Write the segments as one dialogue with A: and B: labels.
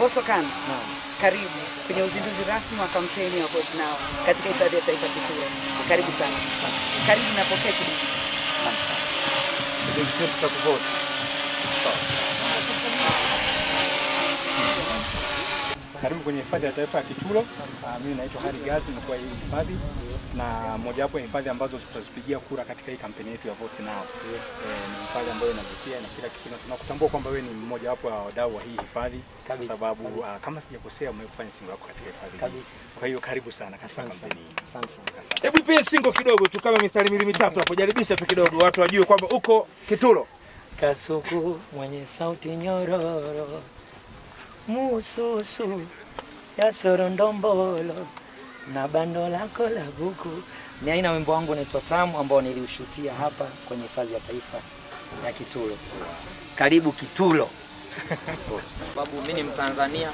A: Mbosso Khan. Karibu kwenye uzinduzi rasmi wa kampeni ya Vote Now katika hifadhi ya taifa Kitulo. Karibu sana. Karibu na pokea kidogo.
B: Karibu kwenye hifadhi ya taifa ya Kitulo. Mimi naitwa Hari Gazi, mkuu wa hii hifadhi na moja wapo ya hifadhi ambazo tutazipigia kura katika hii kampeni yetu ya Vote Now. Ni hifadhi ambayo inavutia na kila kitu. Tunakutambua kwamba wewe ni mmoja wapo wa wadau wa hii hifadhi kwa sababu kama sijakosea umefanya singo yako katika hifadhi hii. Kwa hiyo karibu sana katika kampeni hii. Asante sana.
C: Hebu pia singo kidogo tu kama mistari miwili mitatu hapo, jaribisha tu kidogo watu wajue kwamba uko Kitulo.
D: Kasuku mwenye sauti nyororo, mususu ya sorondombolo na bando lako la buku. Ni aina wimbo wangu unaitwa Tamu ambao niliushutia hapa kwenye hifadhi ya taifa ya Kitulo. Karibu Kitulo. Sababu mimi ni Mtanzania,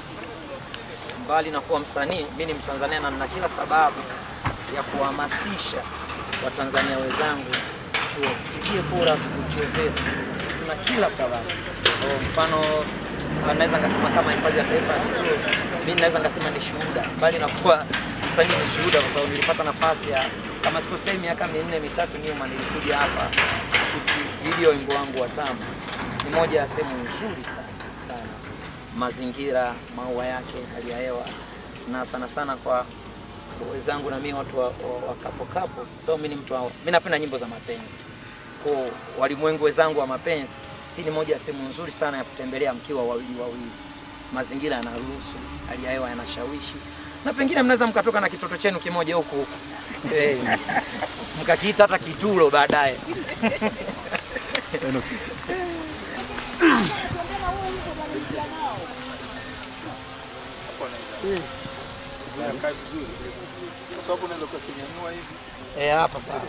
D: mbali na kuwa msanii, mimi ni Mtanzania na nina kila sababu ya kuhamasisha Watanzania wenzangu kupigie kura kuchezea. Tuna kila sababu. Kwa mfano naweza ngasema kama hifadhi ya taifa ya Kitulo, mimi naweza ngasema ni shuhuda. Mbali na kuwa msanii ni shuhuda kwa sababu nilipata nafasi ya kama sikosei miaka 4 mitatu nyuma nilikuja hapa kushuti video wimbo wangu wa Tamu. Ni moja ya sehemu nzuri sana. Mazingira, maua yake, hali ya hewa na sana kwa wenzangu na mimi watu wa kapo. So mimi ni mtu mimi napenda nyimbo za mapenzi. Kwa walimwengu wenzangu wa mapenzi, hii ni moja ya sehemu nzuri sana ya kutembelea mkiwa wawili. Mazingira yanaruhusu, hali ya hewa yanashawishi. Na pengine mnaweza mkatoka na kitoto chenu kimoja huko. Mkakiita hata Kitulo baadaye. Hapa sasa.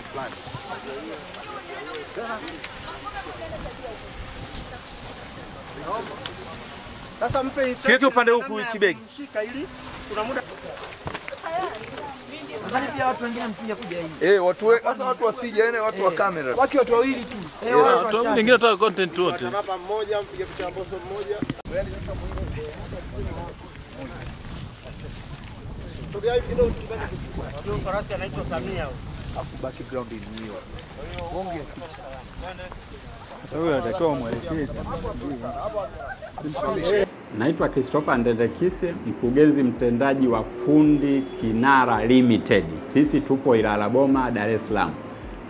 C: Sasa mpe kiweke upande huku kibegi.
E: Shika ili kuna muda.
D: Nadhani pia watu wengine msije kuja hivi.
E: Watu wasije, yani watu wa kamera.
D: Watu wawili tu.
F: Watu wengine wataka content wote.
E: Hapa mmoja mpige picha ya Mbosso mmoja. Yaani sasa Tokea hivi kidogo kibaki kikubwa. Ndio farasi anaitwa Samia huyo.
C: Afu background ni hiyo.
E: Bonge picha.
B: Sasa wewe unatakiwa umwelekeze.
G: Naitwa Christopher Ndendekise, mkurugenzi mtendaji wa Fundi Kinara Limited. Sisi tupo Ilala Boma, Dar es Salaam.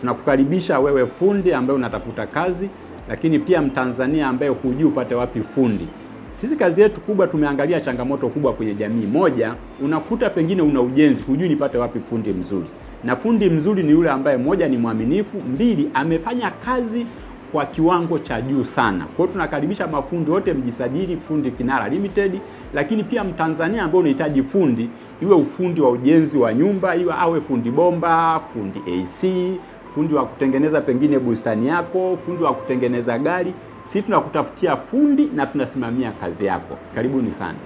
G: Tunakukaribisha wewe fundi ambaye unatafuta kazi, lakini pia Mtanzania ambaye hujui upate wapi fundi. Sisi kazi yetu kubwa tumeangalia changamoto kubwa kwenye jamii. Moja, unakuta pengine una ujenzi, hujui nipate wapi fundi mzuri. Na fundi mzuri ni yule ambaye moja ni mwaminifu, mbili amefanya kazi kwa kiwango cha juu sana. Kwa hiyo tunakaribisha mafundi wote mjisajili Fundi Kinara Limited, lakini pia Mtanzania ambaye unahitaji fundi, iwe ufundi wa ujenzi wa nyumba, iwe awe fundi bomba, fundi AC, fundi wa kutengeneza pengine bustani yako, fundi wa kutengeneza gari, sisi tunakutafutia fundi na tunasimamia kazi yako. Karibuni sana.